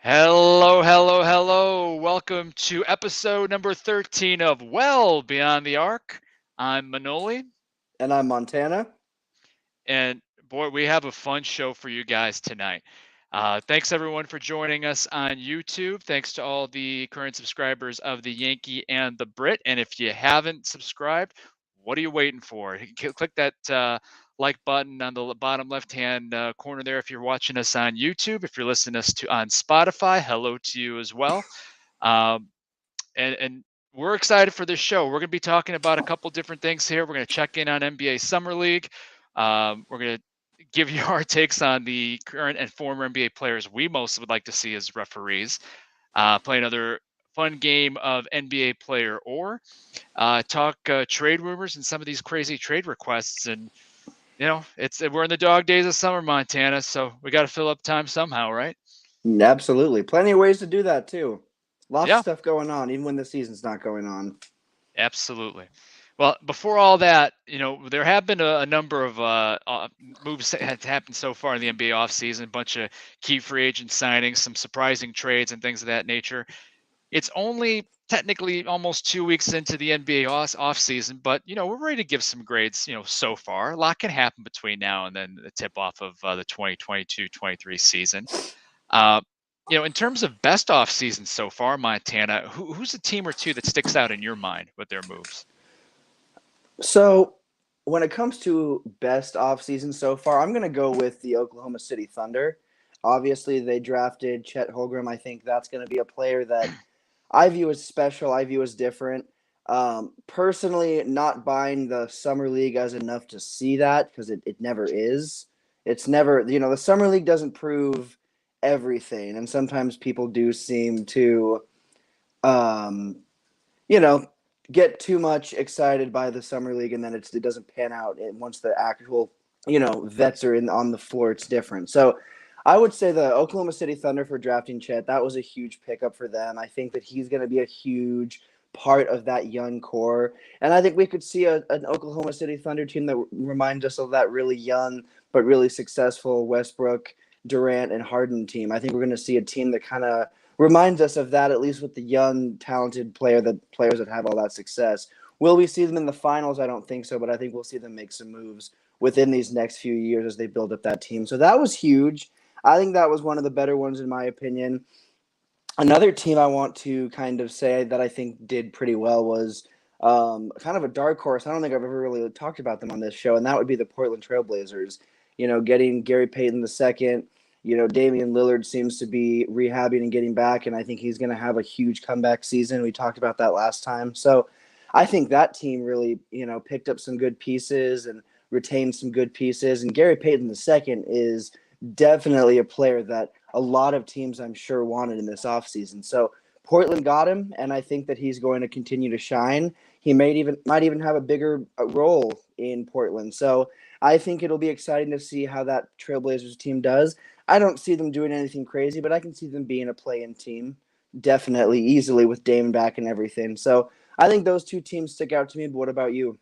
Hello, hello, hello. Welcome to episode number 13 of Well Beyond the Arc. I'm Manoli, And I'm Montana. and boy, we have a fun show for you guys tonight. Thanks everyone for joining us on YouTube. Thanks to all the current subscribers of the Yankee and the Brit. And if you haven't subscribed, what are you waiting for? Click that like button on the bottom left-hand corner there if you're watching us on YouTube. If you're listening to us on Spotify, hello to you as well. Um, and we're excited for this show. We're going to be talking about a couple different things here. We're going to check in on NBA Summer League. We're going to give you our takes on the current and former NBA players we most would like to see as referees. Play another fun game of NBA player or talk trade rumors and some of these crazy trade requests. And we're in the dog days of summer, Montana, so we got to fill up time somehow, right? Absolutely. Plenty of ways to do that, too. Lots of Yeah, stuff going on, even when the season's not going on. absolutely. Well, before all that, there have been a number of moves that have happened so far in the NBA offseason, a bunch of key free agent signings, some surprising trades, and things of that nature. It's only technically almost 2 weeks into the NBA offseason, but, we're ready to give some grades, so far. A lot can happen between now and then the tip off of the 2022-23 season. Uh, in terms of best offseason so far, Montana, who's a team or two that sticks out in your mind with their moves? So, when it comes to best offseason so far, I'm going to go with the Oklahoma City Thunder. Obviously, they drafted Chet Holmgren. I think that's going to be a player that I view as special, I view as different. Personally, not buying the Summer League as enough to see that because it never is. It's never, the Summer League doesn't prove everything. And sometimes people do seem to, um, you know, get too much excited by the Summer League and then it doesn't pan out. And once the actual, vets are in on the floor, it's different. So I would say the Oklahoma City Thunder for drafting Chet, that was a huge pickup for them. I think that he's going to be a huge part of that young core. And I think we could see an Oklahoma City Thunder team that reminds us of that really young but really successful Westbrook, Durant, and Harden team. I think we're going to see a team that kind of reminds us of that, at least with the young, talented players that have all that success. Will we see them in the finals? I don't think so, but I think we'll see them make some moves within these next few years as they build up that team. So that was huge. I think that was one of the better ones in my opinion. Another team I want to kind of say that I think did pretty well was kind of a dark horse. I don't think I've ever really talked about them on this show, and that would be the Portland Trailblazers. Getting Gary Payton the second. Damian Lillard seems to be rehabbing and getting back, and I think he's going to have a huge comeback season. We talked about that last time. So I think that team really, picked up some good pieces and retained some good pieces. And Gary Payton the second is definitely a player that a lot of teams I'm sure wanted in this offseason. So Portland got him, and I think that he's going to continue to shine. He might even have a bigger role in Portland. So I think it'll be exciting to see how that Trailblazers team does. I don't see them doing anything crazy, but I can see them being a play-in team, definitely, easily with Dame back and everything. So I think those two teams stick out to me. But what about you?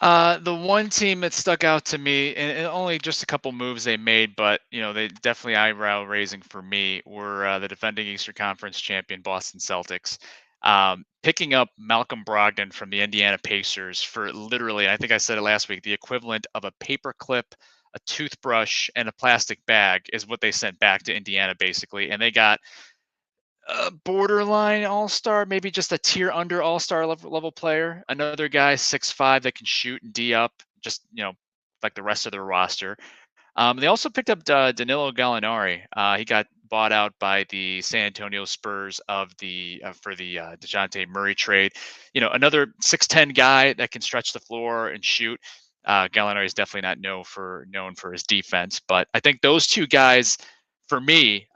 The one team that stuck out to me, and only just a couple moves they made, but they definitely eyebrow raising for me, were the defending Eastern Conference champion Boston Celtics, picking up Malcolm Brogdon from the Indiana Pacers for literally, I think I said it last week, the equivalent of a paperclip, a toothbrush, and a plastic bag is what they sent back to Indiana basically, and they got a borderline all-star, maybe just a tier under all-star level player. Another guy 6'5" that can shoot and D up, just like the rest of their roster. They also picked up Danilo Gallinari. He got bought out by the San Antonio Spurs for the Dejounte Murray trade. Another 6'10" guy that can stretch the floor and shoot. Gallinari is definitely not known for his defense, but I think those two guys for me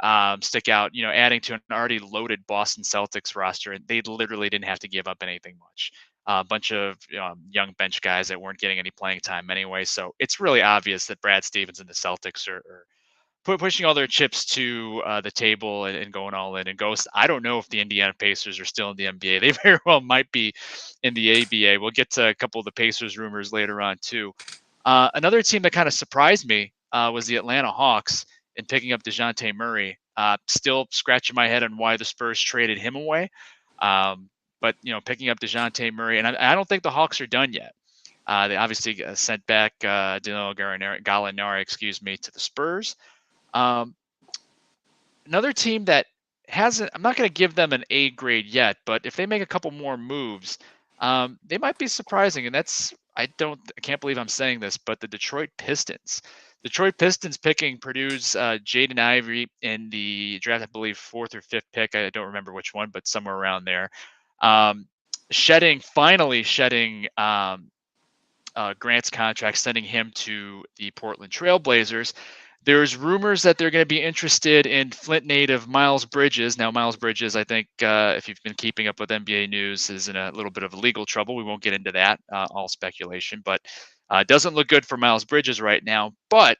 stick out. Adding to an already loaded Boston Celtics roster, and they literally didn't have to give up anything much. A bunch of young bench guys that weren't getting any playing time anyway. So it's really obvious that Brad Stevens and the Celtics are pushing all their chips to the table and going all in. And Ghost, I don't know if the Indiana Pacers are still in the NBA. They very well might be in the ABA. We'll get to a couple of the Pacers rumors later on too. Another team that kind of surprised me was the Atlanta Hawks in picking up Dejounte Murray. Still scratching my head on why the Spurs traded him away. But picking up DeJounte Murray, and I don't think the Hawks are done yet. They obviously sent back Danilo Gallinari, to the Spurs. Another team that hasn't, I'm not going to give them an A grade yet, but if they make a couple more moves, they might be surprising. And I can't believe I'm saying this, but the Detroit Pistons. Detroit Pistons picking Purdue's Jaden Ivey in the draft, I believe, 4th or 5th pick. I don't remember which one, but somewhere around there. Finally shedding Grant's contract, sending him to the Portland Trailblazers. There's rumors that they're going to be interested in Flint native Miles Bridges. Now, Miles Bridges, I think, if you've been keeping up with NBA news, is in a little bit of legal trouble. We won't get into that, all speculation, but doesn't look good for Miles Bridges right now. But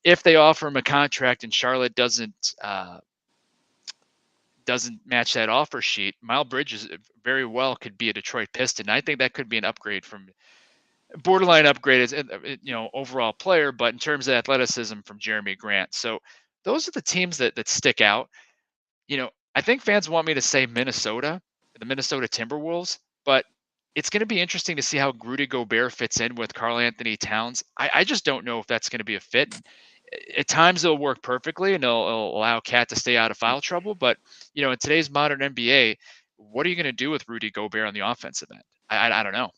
if they offer him a contract and Charlotte doesn't match that offer sheet, Miles Bridges very well could be a Detroit Piston. I think that could be an upgrade from borderline upgrade as overall player, but in terms of athleticism from Jeremy Grant. So those are the teams that stick out. I think fans want me to say Minnesota, the Minnesota Timberwolves, but it's going to be interesting to see how Rudy Gobert fits in with Karl Anthony Towns. I just don't know if that's going to be a fit. At times it'll work perfectly and it'll allow Cat to stay out of foul trouble. But, in today's modern NBA, what are you going to do with Rudy Gobert on the offensive end? I don't know.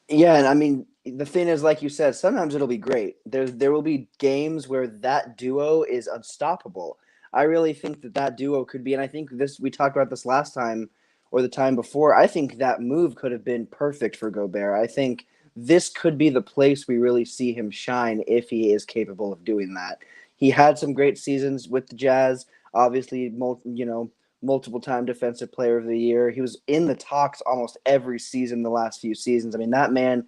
Yeah, and I mean, the thing is, like you said, sometimes it'll be great. There will be games where that duo is unstoppable. I really think that duo could be, and I think we talked about this last time or the time before. I think that move could have been perfect for Gobert. I think this could be the place we really see him shine if he is capable of doing that. He had some great seasons with the Jazz, obviously, multiple-time Defensive Player of the Year. He was in the talks almost every season the last few seasons. I mean, that man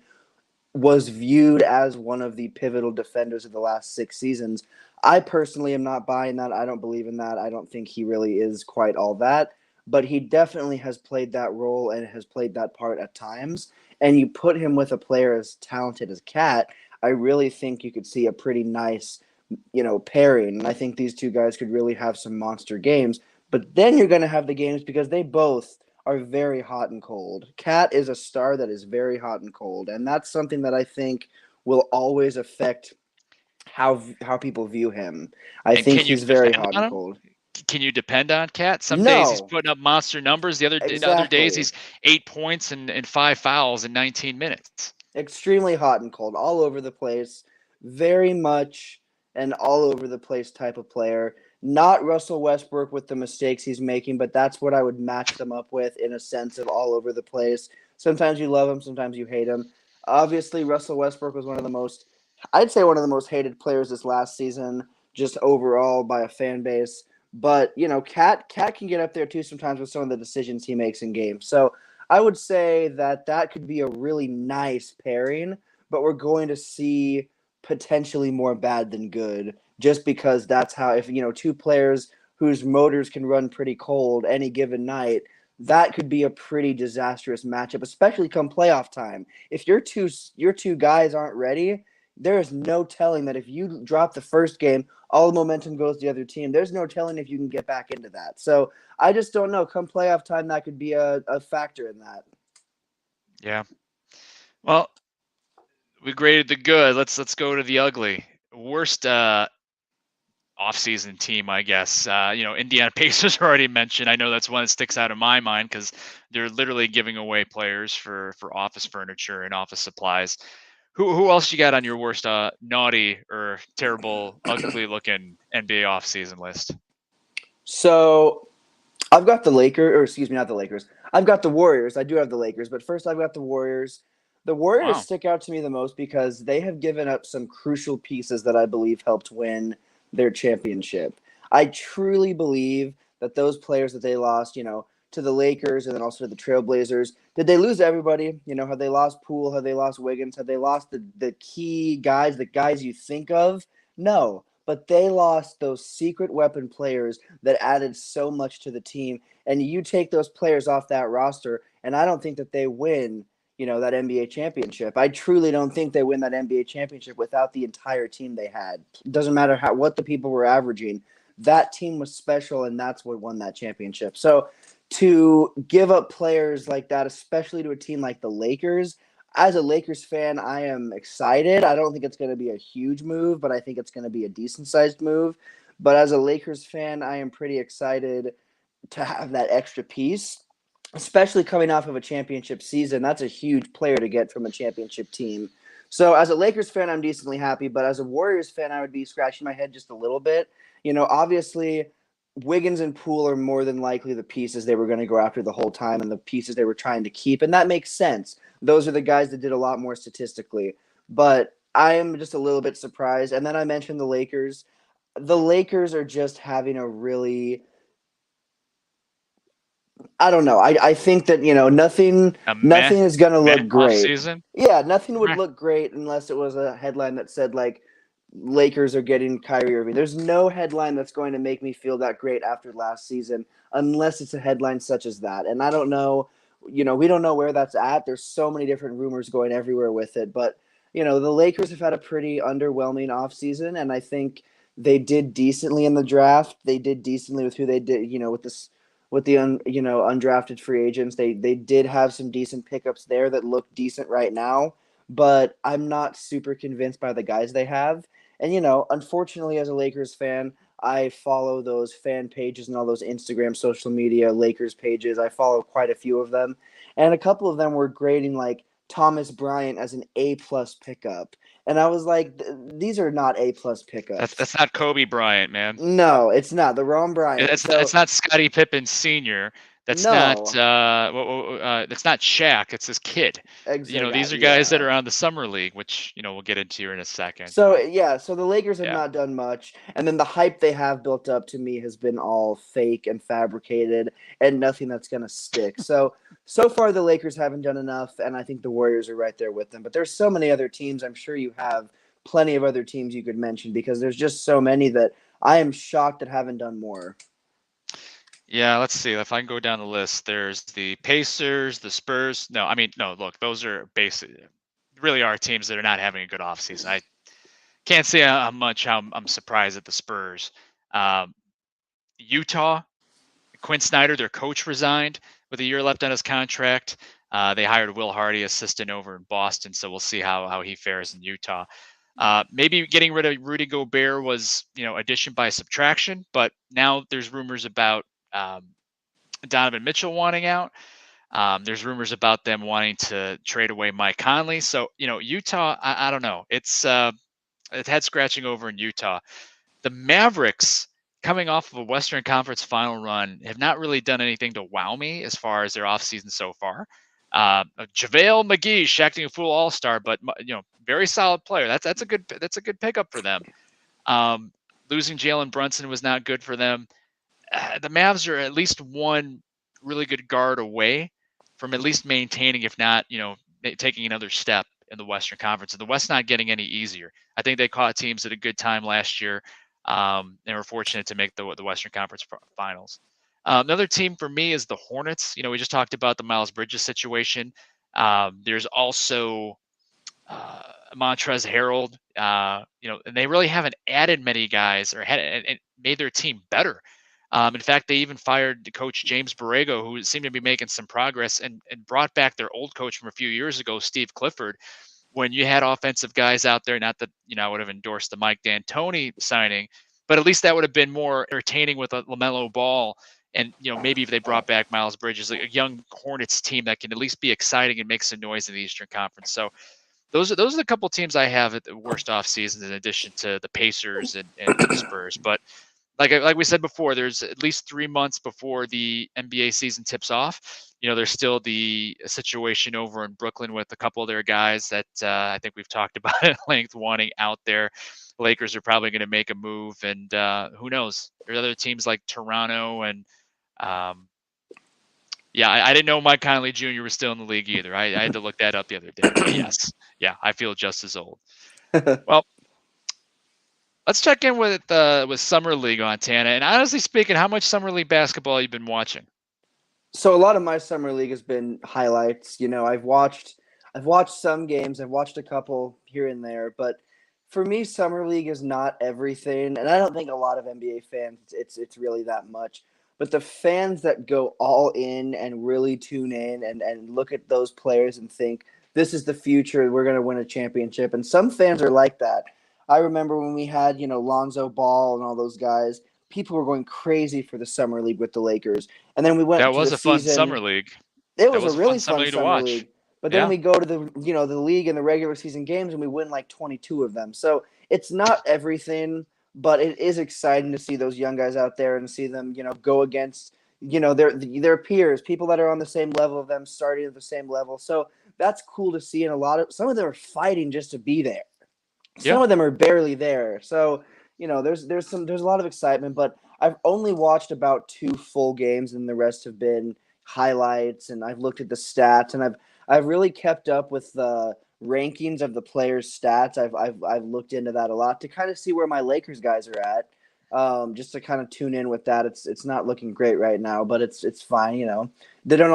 was viewed as one of the pivotal defenders of the last 6 seasons. I personally am not buying that. I don't believe in that. I don't think he really is quite all that. But he definitely has played that role and has played that part at times. And you put him with a player as talented as Cat, I really think you could see a pretty nice, pairing. And I think these two guys could really have some monster games. But then you're going to have the games because they both are very hot and cold. Cat is a star that is very hot and cold, and that's something that I think will always affect how people view him. I think he's very hot and cold. Can you depend on Cat? Some days he's No. putting up monster numbers. The other days he's 8 points and 5 fouls in 19 minutes. Extremely hot and cold, all over the place. Very much an all over the place type of player. Not Russell Westbrook with the mistakes he's making, but that's what I would match them up with in a sense of all over the place. Sometimes you love him, sometimes you hate him. Obviously, Russell Westbrook was one of the most hated players this last season, just overall by a fan base. But, Cat can get up there too sometimes with some of the decisions he makes in games. So I would say that could be a really nice pairing, but we're going to see potentially more bad than good, just because that's how, if two players whose motors can run pretty cold any given night, that could be a pretty disastrous matchup, especially come playoff time. If your two guys aren't ready, there is no telling that if you drop the first game, all the momentum goes to the other team. There's no telling if you can get back into that. So I just don't know. Come playoff time, that could be a factor in that. Yeah. Well, we graded the good. Let's go to the ugly. Worst offseason team, I guess. Indiana Pacers are already mentioned. I know that's one that sticks out in my mind because they're literally giving away players for office furniture and office supplies. Who else you got on your worst naughty or terrible, ugly looking NBA offseason list? So I've got the Lakers, or excuse me, not the Lakers. I've got the Warriors. I do have the Lakers, but first I've got the Warriors. The Warriors stick out to me the most because they have given up some crucial pieces that I believe helped win their championship. I truly believe that those players that they lost, to the Lakers and then also to the Trailblazers, did they lose everybody? Have they lost Poole? Have they lost Wiggins? Have they lost the key guys, the guys you think of? No. But they lost those secret weapon players that added so much to the team. And you take those players off that roster, and I don't think that they win, that NBA championship. I truly don't think they win that NBA championship without the entire team they had. It doesn't matter what the people were averaging. that team was special, and that's what won that championship. So to give up players like that, especially to a team like the Lakers, as a Lakers fan, I am excited. I don't think it's going to be a huge move, but I think it's going to be a decent-sized move. But as a Lakers fan, I am pretty excited to have that extra piece, especially coming off of a championship season. That's a huge player to get from a championship team. So as a Lakers fan, I'm decently happy, but as a Warriors fan, I would be scratching my head just a little bit. Obviously, Wiggins and Poole are more than likely the pieces they were going to go after the whole time and the pieces they were trying to keep, and that makes sense. Those are the guys that did a lot more statistically. But I am just a little bit surprised. And then I mentioned the Lakers. The Lakers are just having a really – I don't know. I think that, nothing A is going to look off great. season. Yeah, nothing would Meh. look great unless it was a headline that said, like, Lakers are getting Kyrie Irving. There's no headline that's going to make me feel that great after last season unless it's a headline such as that. And I don't know, we don't know where that's at. There's so many different rumors going everywhere with it. But, the Lakers have had a pretty underwhelming offseason, and I think they did decently in the draft. They did decently with who they did, with the undrafted free agents. They did have some decent pickups there that look decent right now, but I'm not super convinced by the guys they have. And unfortunately, as a Lakers fan, I follow those fan pages and all those Instagram social media Lakers pages. I follow quite a few of them, and a couple of them were grading like Thomas Bryant as an A+ pickup. And I was like, these are not A+ pickups. That's not Kobe Bryant, man. No, it's not the wrong Bryant. It's not Scottie Pippen Senior. That's not No, that's not Shaq. It's his kid. These are guys that yeah. are on the summer league, which we'll get into here in a second. So But yeah, so the Lakers have yeah, not done much, and then the hype they have built up to me has been all fake and fabricated, and nothing that's gonna stick. So far the Lakers haven't done enough, and I think the Warriors are right there with them. But there's so many other teams. I'm sure you have plenty of other teams you could mention because there's just so many that I am shocked that haven't done more. yeah. Let's see if I can go down the list. There's the Pacers, the Spurs. No, I mean no. Look, those are really are teams that are not having a good offseason. I can't say how I'm surprised at the Spurs. Um, Utah, Quinn Snyder, their coach, resigned with a year left on his contract. They hired Will Hardy, assistant over in Boston, so we'll see how he fares in Utah. Maybe getting rid of Rudy Gobert was, addition by subtraction, but now there's rumors about Donovan Mitchell wanting out. There's rumors about them wanting to trade away Mike Conley. So, Utah, I don't know. It's head scratching over in Utah. The Mavericks, coming off of a Western Conference final run, have not really done anything to wow me as far as their offseason so far. JaVale McGee, Shaqtin' a Fool All-Star, but very solid player. That's a good pickup for them. Losing Jalen Brunson was not good for them. The Mavs are at least one really good guard away from at least maintaining, if not, taking another step in the Western Conference. And the West's not getting any easier. I think they caught teams at a good time last year, and were fortunate to make the Western Conference Finals. Another team for me is the Hornets. We just talked about the Miles Bridges situation. There's also Montrezl Harrell. And they really haven't added many guys or and made their team better. In fact, they even fired the coach James Borrego, who seemed to be making some progress, and brought back their old coach from a few years ago, Steve Clifford. When you had offensive guys out there, not that I would have endorsed the Mike D'Antoni signing, but at least that would have been more entertaining with a LaMelo Ball. And maybe if they brought back Miles Bridges, like a young Hornets team that can at least be exciting and make some noise in the Eastern Conference. So those are the couple teams I have at the worst off seasons, in addition to the Pacers and the Spurs. But like we said before, there's at least 3 months before the NBA season tips off. There's still the situation over in Brooklyn with a couple of their guys that I think we've talked about at length wanting out there. Lakers are probably going to make a move, and who knows? There's other teams like Toronto and I didn't know Mike Conley Jr. was still in the league either. I had to look that up the other day. But yes, I feel just as old. Well, let's check in with Summer League, Montana. And honestly speaking, how much Summer League basketball you've been watching? So a lot of my Summer League has been highlights. I've watched some games. I've watched a couple here and there, but for me, summer league is not everything, and I don't think a lot of NBA fans it's really that much. But the fans that go all in and really tune in and look at those players and think this is the future, we're going to win a championship. And some fans are like that. I remember when we had Lonzo Ball and all those guys. People were going crazy for the summer league with the Lakers, and then we went That to the was a fun season. summer league. It That was a was a fun really summer fun league to summer watch. league. But then Yeah. we go to the league and the regular season games and we win like 22 of them. So it's not everything, but it is exciting to see those young guys out there and see them, go against, their peers, people that are on the same level of them, starting at the same level. So that's cool to see. And some of them are fighting just to be there. Yeah. Some of them are barely there. So, there's a lot of excitement, but I've only watched about 2 full games and the rest have been highlights, and I've looked at the stats, and I've really kept up with the rankings of the players' stats. I've looked into that a lot to kind of see where my Lakers guys are at. Just to kind of tune in with that. It's not looking great right now, but it's fine. They're not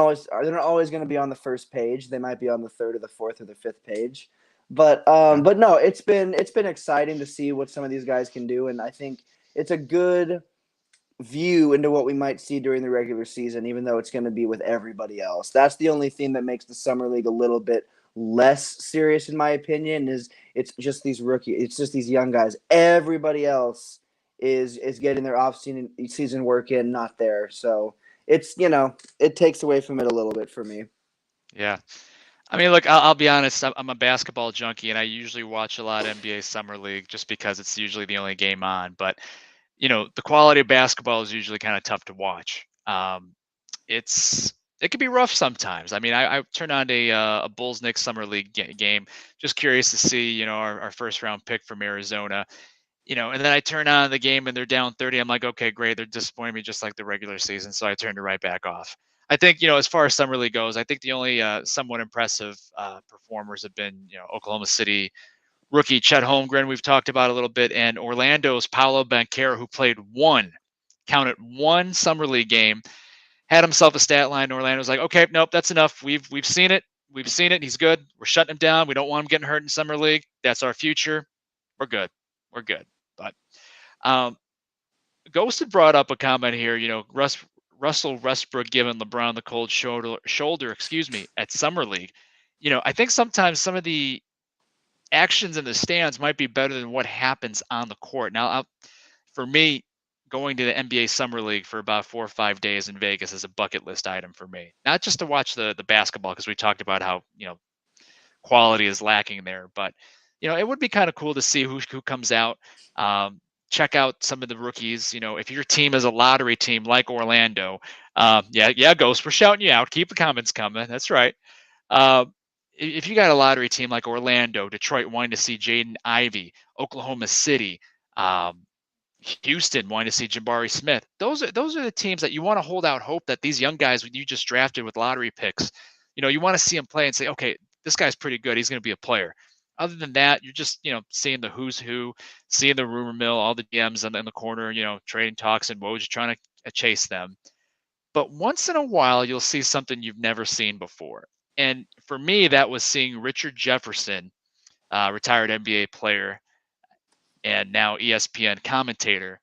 always going to be on the first page. They might be on the third or the fourth or the fifth page. But no, it's been exciting to see what some of these guys can do, and I think it's a good view into what we might see during the regular season, even though it's going to be with everybody else. That's the only thing that makes the summer league a little bit less serious, in my opinion. Is it's just these it's just these young guys. Everybody else is getting their season work in, not there. So it's it takes away from it a little bit for me. Yeah. I mean, look, I'll be honest. I'm a basketball junkie, and I usually watch a lot of NBA Summer League just because it's usually the only game on. But the quality of basketball is usually kind of tough to watch. It's it can be rough sometimes. I mean, I turned on a Bulls Knicks Summer League game, just curious to see our first round pick from Arizona. And then I turn on the game and they're down 30. I'm like, okay, great. They're disappointing me just like the regular season. So I turned it right back off. I think, as far as Summer League goes, I think the only somewhat impressive performers have been, Oklahoma City rookie Chet Holmgren, we've talked about a little bit, and Orlando's Paolo Banchero, who played counted one Summer League game, had himself a stat line. Orlando's like, okay, nope, that's enough. We've seen it. We've seen it. He's good. We're shutting him down. We don't want him getting hurt in Summer League. That's our future. We're good. We're good. But um, Ghost had brought up a comment here. Russell Westbrook giving LeBron the cold shoulder, at Summer League. I think sometimes some of the actions in the stands might be better than what happens on the court. Now, for me, going to the NBA Summer League for about 4 or 5 days in Vegas is a bucket list item for me. Not just to watch the basketball, because we talked about how quality is lacking there, but it would be kind of cool to see who comes out. Check out some of the rookies. If your team is a lottery team like Orlando, yeah, Ghost, we're shouting you out. Keep the comments coming. That's right. Uh, if you got a lottery team like Orlando, Detroit wanting to see Jaden Ivey, Oklahoma City, um, Houston wanting to see Jabari Smith, those are the teams that you want to hold out hope that these young guys you just drafted with lottery picks, you want to see them play and say, okay, this guy's pretty good. He's going to be a player. Other than that, you're just seeing the who's who, seeing the rumor mill, all the GMs in the corner, trading talks and Woj trying to chase them. But once in a while, you'll see something you've never seen before. And for me, that was seeing Richard Jefferson, retired NBA player and now ESPN commentator,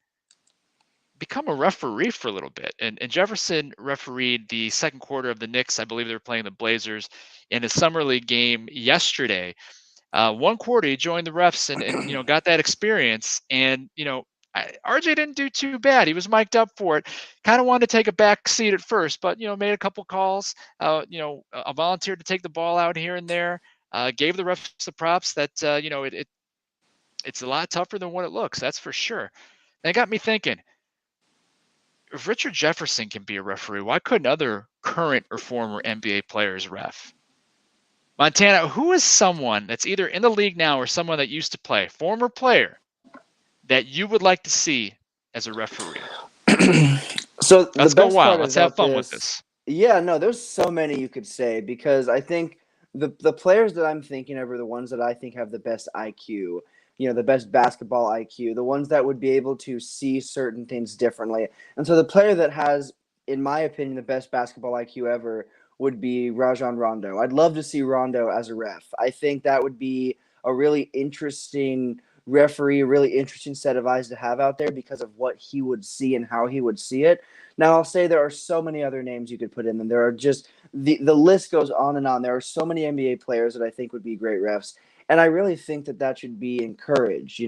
become a referee for a little bit. And Jefferson refereed the second quarter of the Knicks. I believe they were playing the Blazers in a summer league game yesterday. One quarter, he joined the refs and got that experience. And RJ didn't do too bad. He was mic'd up for it. Kind of wanted to take a back seat at first, but made a couple calls. Volunteered to take the ball out here and there. Gave the refs the props that it's a lot tougher than what it looks. That's for sure. And it got me thinking. If Richard Jefferson can be a referee, why couldn't other current or former NBA players ref? Montana, who is someone that's either in the league now or someone that used to play, former player, that you would like to see as a referee? So the Let's go best wild. part Let's have about fun with this, this. yeah, no, there's so many you could say because I think the players that I'm thinking of are the ones that I think have the best IQ, the best basketball IQ, the ones that would be able to see certain things differently. And so the player that has, in my opinion, the best basketball IQ ever would be Rajon Rondo. I'd love to see Rondo as a ref. I think that would be a really interesting referee, a really interesting set of eyes to have out there because of what he would see and how he would see it. Now, I'll say there are so many other names you could put in them. There are just the list goes on and on. There are so many NBA players that I think would be great refs, and I really think that should be encouraged.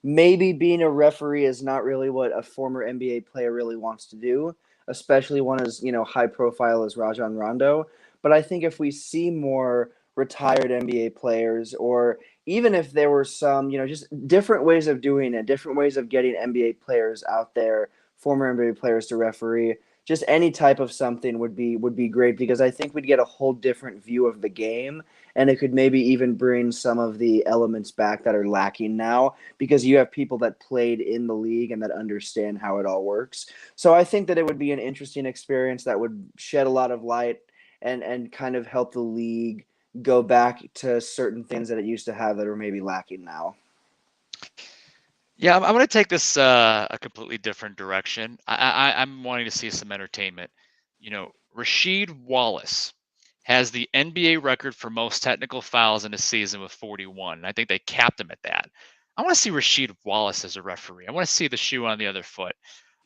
Maybe being a referee is not really what a former NBA player really wants to do, especially one as high profile as Rajon Rondo. But I think if we see more retired NBA players, or even if there were some, just different ways of doing it, different ways of getting NBA players out there, former NBA players to referee, just any type of something would be great, because I think we'd get a whole different view of the game, and it could maybe even bring some of the elements back that are lacking now, because you have people that played in the league and that understand how it all works. So I think that it would be an interesting experience that would shed a lot of light and kind of help the league go back to certain things that it used to have that are maybe lacking now. Yeah, I'm going to take this a completely different direction. I'm wanting to see some entertainment. Rasheed Wallace has the NBA record for most technical fouls in a season with 41. And I think they capped him at that. I want to see Rasheed Wallace as a referee. I want to see the shoe on the other foot.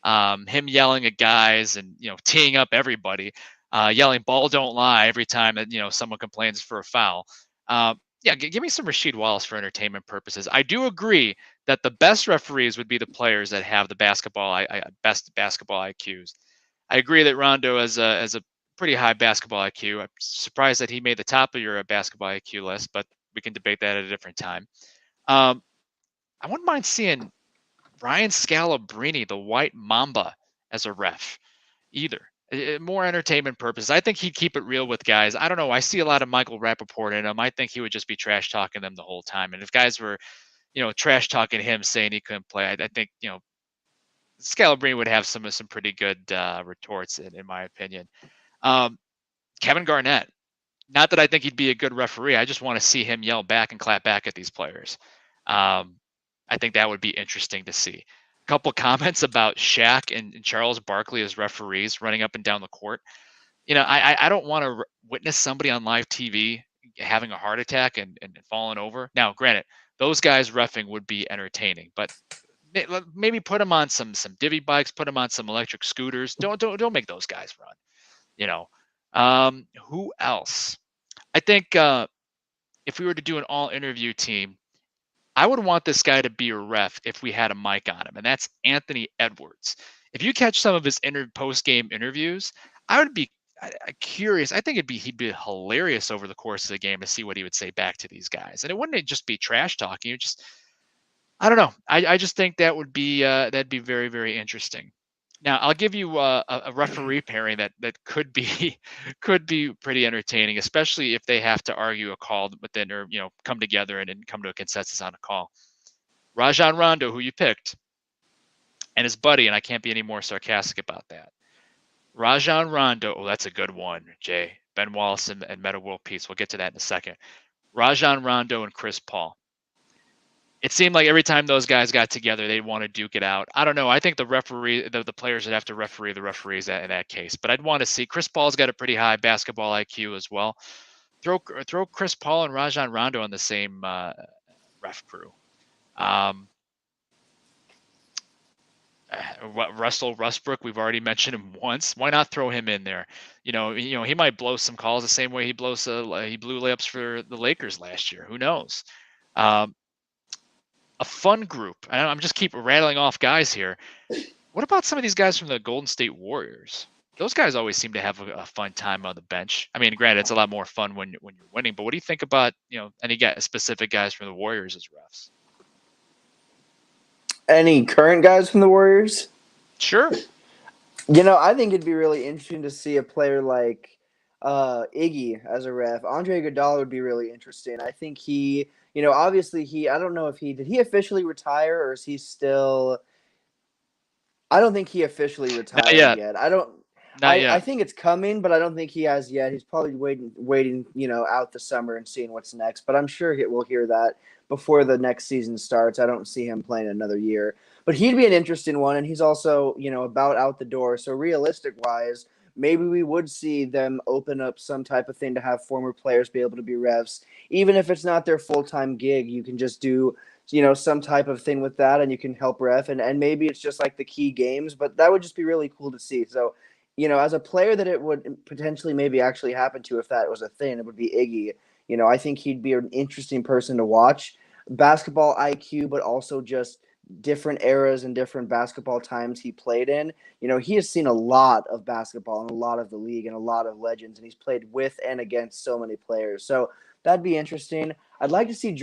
Him yelling at guys and teeing up everybody, yelling "ball don't lie" every time that someone complains for a foul. Yeah, give me some Rasheed Wallace for entertainment purposes. I do agree that the best referees would be the players that have the best basketball IQs. I agree that Rondo has a pretty high basketball IQ. I'm surprised that he made the top of your basketball IQ list, but we can debate that at a different time. I wouldn't mind seeing Ryan Scalabrine, the White Mamba, as a ref either. More entertainment purposes. I think he'd keep it real with guys. I don't know. I see a lot of Michael Rappaport in him. I think he would just be trash talking them the whole time. And if guys were, trash talking him, saying he couldn't play, I think, Scalabrine would have some pretty good retorts, in my opinion. Kevin Garnett. Not that I think he'd be a good referee. I just want to see him yell back and clap back at these players. I think that would be interesting to see. A couple comments about Shaq and Charles Barkley as referees running up and down the court. I don't want to witness somebody on live TV having a heart attack and falling over. Now, granted, those guys reffing would be entertaining, but maybe put them on some divvy bikes, put them on some electric scooters. Don't make those guys run. Who else? I think if we were to do an all interview team, I would want this guy to be a ref if we had a mic on him, and that's Anthony Edwards. If you catch some of his post-game interviews, I would be curious. I think he'd be hilarious over the course of the game to see what he would say back to these guys, and it wouldn't just be trash talking. I don't know. I just think that'd be very, very interesting. Now, I'll give you a referee pairing that could be pretty entertaining, especially if they have to argue a call, but then come together and come to a consensus on a call. Rajon Rondo, who you picked, and his buddy, and I can't be any more sarcastic about that. Rajon Rondo, oh, that's a good one, Jay. Ben Wallace and Metta World Peace. We'll get to that in a second. Rajon Rondo and Chris Paul. It seemed like every time those guys got together, they'd want to duke it out. I don't know. I think the players would have to referee the referees in that case. But I'd want to see. Chris Paul's got a pretty high basketball IQ as well. Throw Chris Paul and Rajon Rondo on the same ref crew. Russell Westbrook, we've already mentioned him once. Why not throw him in there? He might blow some calls the same way he blew layups for the Lakers last year. Who knows? A fun group. I'm just keep rattling off guys here. What about some of these guys from the Golden State Warriors? Those guys always seem to have a fun time on the bench. I mean, granted, it's a lot more fun when you're winning. But what do you think about any specific guys from the Warriors as refs? Any current guys from the Warriors? Sure. I think it'd be really interesting to see a player like Iggy as a ref. Andre Iguodala would be really interesting. I think he, obviously I don't know if did he officially retire, or is he still? I don't think he officially retired yet. I think it's coming, but I don't think he has yet. He's probably waiting, out the summer and seeing what's next. But I'm sure we'll hear that before the next season starts. I don't see him playing another year. But he'd be an interesting one, and he's also, about out the door. So realistic-wise, maybe we would see them open up some type of thing to have former players be able to be refs. Even if it's not their full-time gig, you can just do some type of thing with that, and you can help ref, and maybe it's just like the key games, but that would just be really cool to see. So, as a player that it would potentially maybe actually happen to, if that was a thing, it would be Iggy. I think he'd be an interesting person to watch. Basketball IQ, but also just different eras and different basketball times he played in. He has seen a lot of basketball and a lot of the league and a lot of legends, and he's played with and against so many players. So that'd be interesting. I'd like to see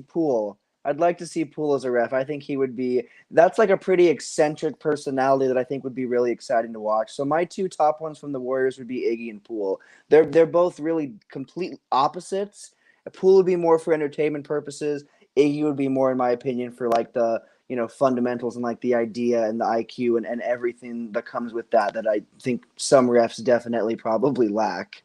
Poole. I'd like to see Poole as a ref. I think he would be. That's like a pretty eccentric personality that I think would be really exciting to watch. So my two top ones from the Warriors would be Iggy and Poole. They're both really complete opposites. Poole would be more for entertainment purposes. Iggy would be more, in my opinion, for like the fundamentals and like the idea and the IQ and everything that comes with that I think some refs definitely probably lack.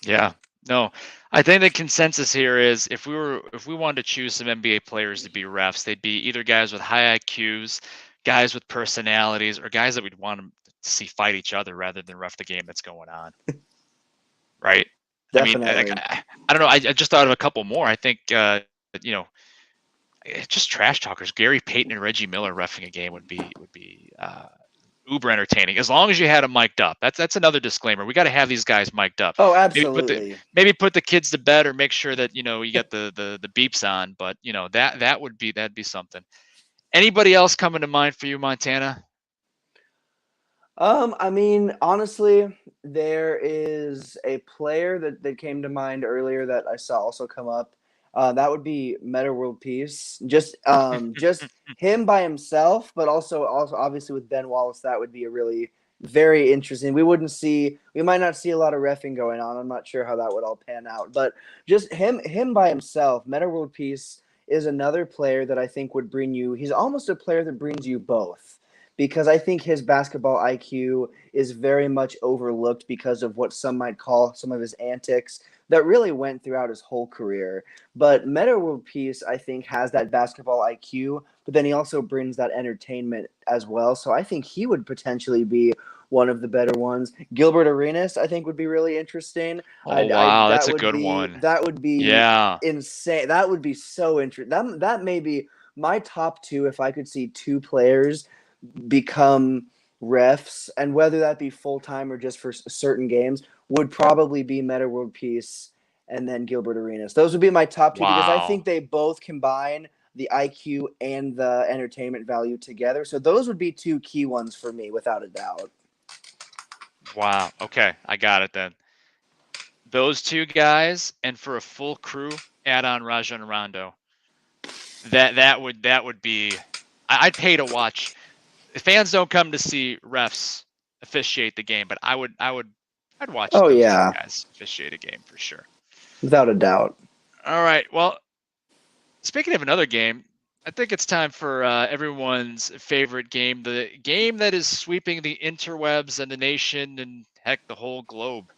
Yeah. No, I think the consensus here is if we wanted to choose some NBA players to be refs, they'd be either guys with high IQs, guys with personalities, or guys that we'd want to see fight each other rather than ref the game that's going on. Right? Definitely. I don't know. I just thought of a couple more. I think just trash talkers. Gary Payton and Reggie Miller reffing a game would be uber entertaining as long as you had them mic'd up. That's another disclaimer. We got to have these guys mic'd up. Oh, absolutely. Maybe put the kids to bed or make sure that you get the beeps on. But that'd be something. Anybody else coming to mind for you, Montana? I mean, honestly, there is a player that came to mind earlier that I saw also come up. That would be Meta World Peace. Just him by himself, but also obviously with Ben Wallace, that would be a really very interesting. We might not see a lot of reffing going on. I'm not sure how that would all pan out, but just him by himself, Meta World Peace is another player that I think would bring you. He's almost a player that brings you both, because I think his basketball IQ is very much overlooked because of what some might call some of his antics that really went throughout his whole career. But Meta World Peace, I think, has that basketball IQ, but then he also brings that entertainment as well. So I think he would potentially be one of the better ones. Gilbert Arenas, I think, would be really interesting. Oh wow, that's a Would good be one. that would be Yeah. insane. That would be so interesting. That may be my top two if I could see two players become refs, and whether that be full-time or just for certain games, would probably be Meta World Peace and then Gilbert Arenas. Those would be my top two because I Wow. think they both combine the IQ and the entertainment value together. So those would be two key ones for me, without a doubt. Wow. Okay, I got it then. Those two guys, and for a full crew, add on Rajon Rondo. That would be. I'd pay to watch. Fans don't come to see refs officiate the game, but I'd watch Oh, those yeah. two guys officiate a game for sure. Without a doubt. All right. Well, speaking of another game, I think it's time for everyone's favorite game, the game that is sweeping the interwebs and the nation and heck, the whole globe.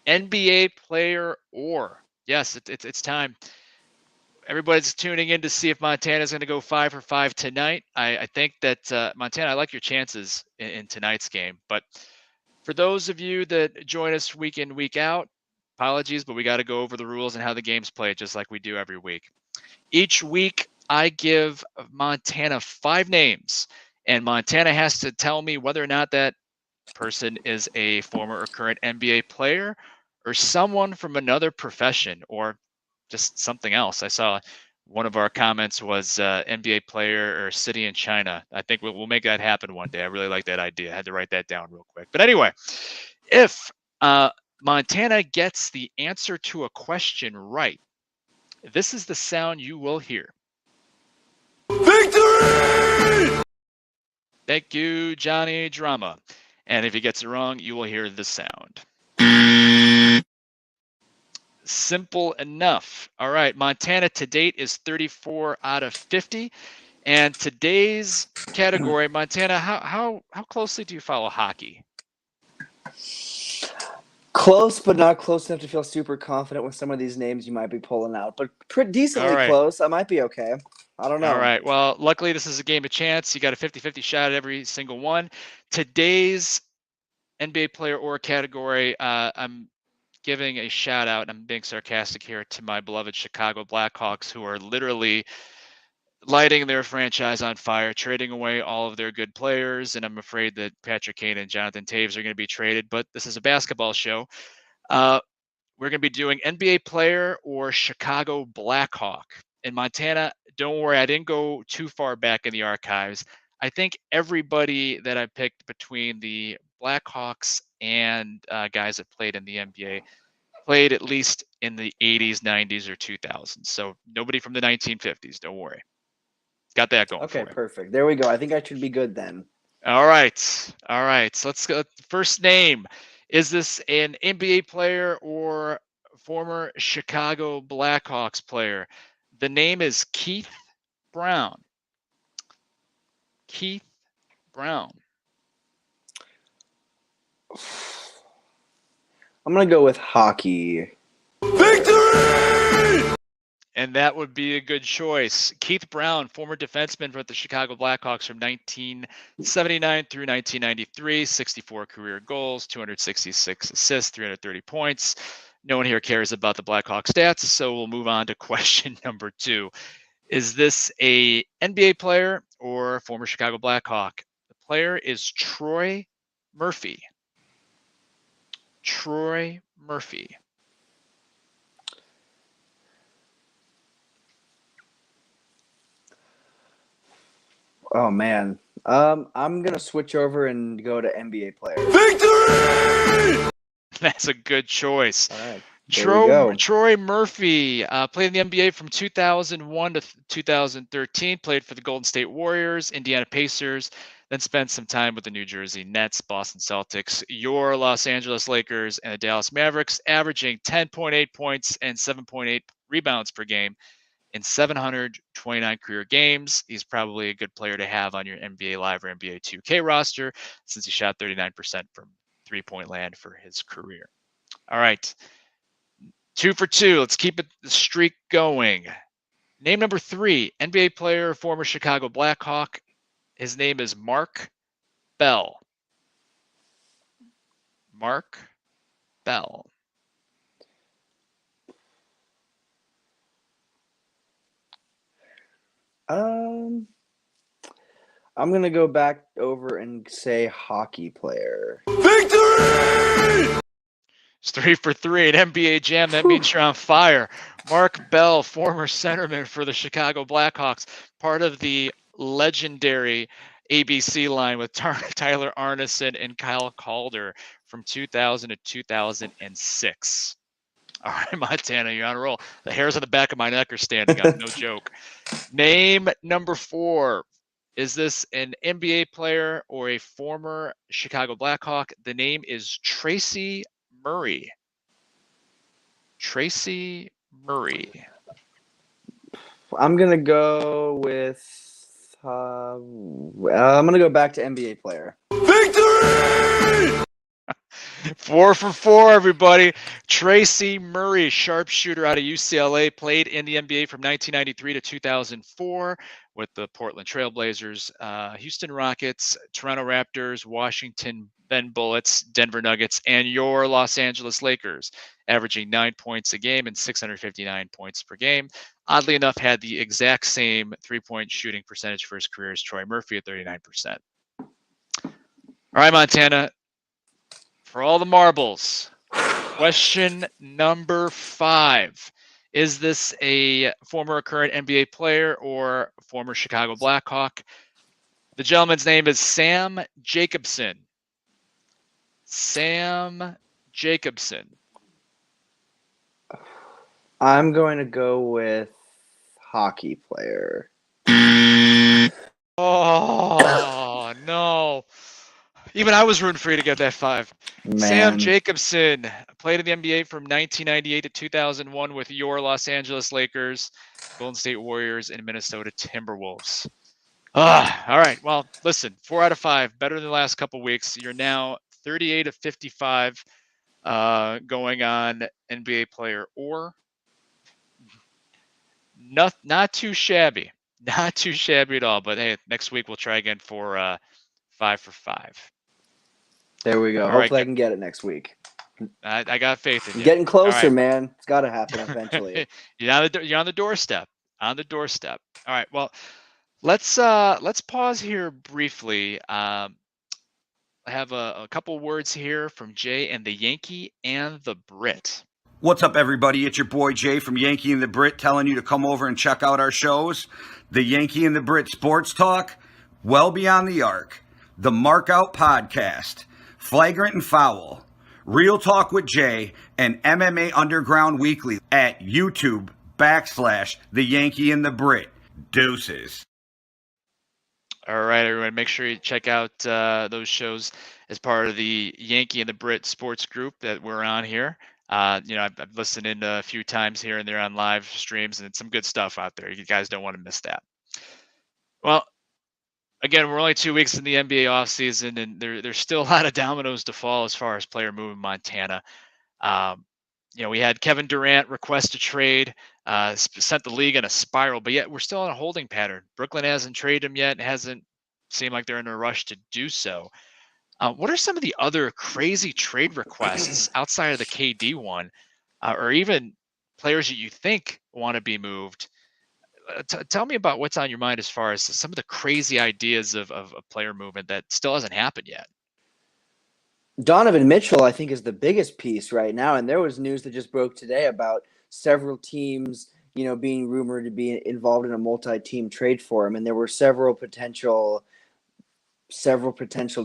NBA player or. Yes, it's time. Everybody's tuning in to see if Montana's going to go 5 for 5 tonight. I think that Montana, I like your chances in tonight's game. But for those of you that join us week in, week out, apologies, but we got to go over the rules and how the game's played, just like we do every week. Each week, I give Montana 5 names, and Montana has to tell me whether or not that person is a former or current NBA player or someone from another profession or just something else. I saw one of our comments was NBA player or city in China. I think we'll make that happen one day. I really like that idea. I had to write that down real quick. But anyway, if Montana gets the answer to a question right, this is the sound you will hear. Victory! Thank you, Johnny Drama. And if he gets it wrong, you will hear the sound. Simple enough. All right, Montana to date is 34 out of 50. And today's category, Montana, how closely do you follow hockey? Close, but not close enough to feel super confident with some of these names you might be pulling out. But decently close. I might be okay. I don't know. All right. Well, luckily, this is a game of chance. You got a 50-50 shot at every single one. Today's NBA player or category, I'm giving a shout out, and I'm being sarcastic here, to my beloved Chicago Blackhawks, who are literally lighting their franchise on fire, trading away all of their good players. And I'm afraid that Patrick Kane and Jonathan Taves are going to be traded, but this is a basketball show. We're going to be doing NBA player or Chicago Blackhawk. In Montana, don't worry, I didn't go too far back in the archives. I think everybody that I picked between the Blackhawks and guys that played in the NBA played at least in the 80s, 90s, or 2000s. So nobody from the 1950s, don't worry. Got that going for you. Okay, perfect. There we go. I think I should be good then. All right. So let's go. First name. Is this an NBA player or former Chicago Blackhawks player? The name is Keith Brown. Keith Brown. I'm going to go with hockey. Victory! And that would be a good choice. Keith Brown, former defenseman for the Chicago Blackhawks from 1979 through 1993, 64 career goals, 266 assists, 330 points. No one here cares about the Blackhawks stats, so we'll move on to question number 2. Is this a NBA player or former Chicago Blackhawk? The player is Troy Murphy. Troy Murphy. Oh, man. I'm going to switch over and go to NBA player. Victory! That's a good choice. All right. Troy Murphy played in the NBA from 2001 to 2013, played for the Golden State Warriors, Indiana Pacers, then spent some time with the New Jersey Nets, Boston Celtics, your Los Angeles Lakers, and the Dallas Mavericks, averaging 10.8 points and 7.8 rebounds per game in 729 career games. He's probably a good player to have on your NBA Live or NBA 2K roster since he shot 39% from three-point land for his career. All right. 2 for 2. Let's keep the streak going. Name number 3, NBA player, former Chicago Blackhawk. His name is Mark Bell. Mark Bell. I'm going to go back over and say hockey player. Victory! It's 3 for 3 at NBA Jam. That means you're on fire. Mark Bell, former centerman for the Chicago Blackhawks, part of the legendary ABC line with Tyler Arneson and Kyle Calder from 2000 to 2006. All right, Montana, you're on a roll. The hairs on the back of my neck are standing up. No joke. Name number 4. Is this an NBA player or a former Chicago Blackhawk? The name is Tracy Murray. Tracy Murray. I'm going to go with I'm going to go back to NBA player. Victory! 4 for 4, everybody. Tracy Murray, sharpshooter out of UCLA, played in the NBA from 1993 to 2004 with the Portland Trailblazers, Houston Rockets, Toronto Raptors, Washington Ben Bullets, Denver Nuggets, and your Los Angeles Lakers, averaging 9 points a game and 659 points per game. Oddly enough, had the exact same three-point shooting percentage for his career as Troy Murphy at 39%. All right, Montana. For all the marbles, question number 5. Is this a former or current NBA player or former Chicago Blackhawk? The gentleman's name is Sam Jacobson. Sam Jacobson. I'm going to go with hockey player. Oh, no. Even I was rooting for you to get that 5. Man. Sam Jacobson played in the NBA from 1998 to 2001 with your Los Angeles Lakers, Golden State Warriors, and Minnesota Timberwolves. All right. Well, listen, 4 out of 5, better than the last couple weeks. You're now 38 of 55 going on NBA player or. Not too shabby. Not too shabby at all. But hey, next week we'll try again for 5 for 5. There we go. All Hopefully right. I can get it next week. I got faith in you. Getting All closer, right. man. It's got to happen eventually. You're on the doorstep. On the doorstep. All right. Well, let's pause here briefly. I have a couple words here from Jay and the Yankee and the Brit. What's up, everybody? It's your boy Jay from Yankee and the Brit telling you to come over and check out our shows. The Yankee and the Brit Sports Talk, Well Beyond the Arc, the Markout Podcast, Flagrant and Foul, Real Talk with Jay, and MMA Underground Weekly at YouTube/The Yankee and the Brit. Deuces. All right, everyone, make sure you check out those shows as part of the Yankee and the Brit Sports Group that we're on here. I've listened in a few times here and there on live streams, and it's some good stuff out there. You guys don't want to miss that. Well, again, we're only 2 weeks in the NBA offseason, and there's still a lot of dominoes to fall as far as player movement in Montana. We had Kevin Durant request a trade, sent the league in a spiral, but yet we're still in a holding pattern. Brooklyn hasn't traded him yet. It hasn't seemed like they're in a rush to do so. What are some of the other crazy trade requests outside of the KD one, or even players that you think want to be moved? Tell me about what's on your mind as far as some of the crazy ideas of player movement that still hasn't happened yet. Donovan Mitchell, I think, is the biggest piece right now. And there was news that just broke today about several teams, being rumored to be involved in a multi-team trade for him. And there were several potential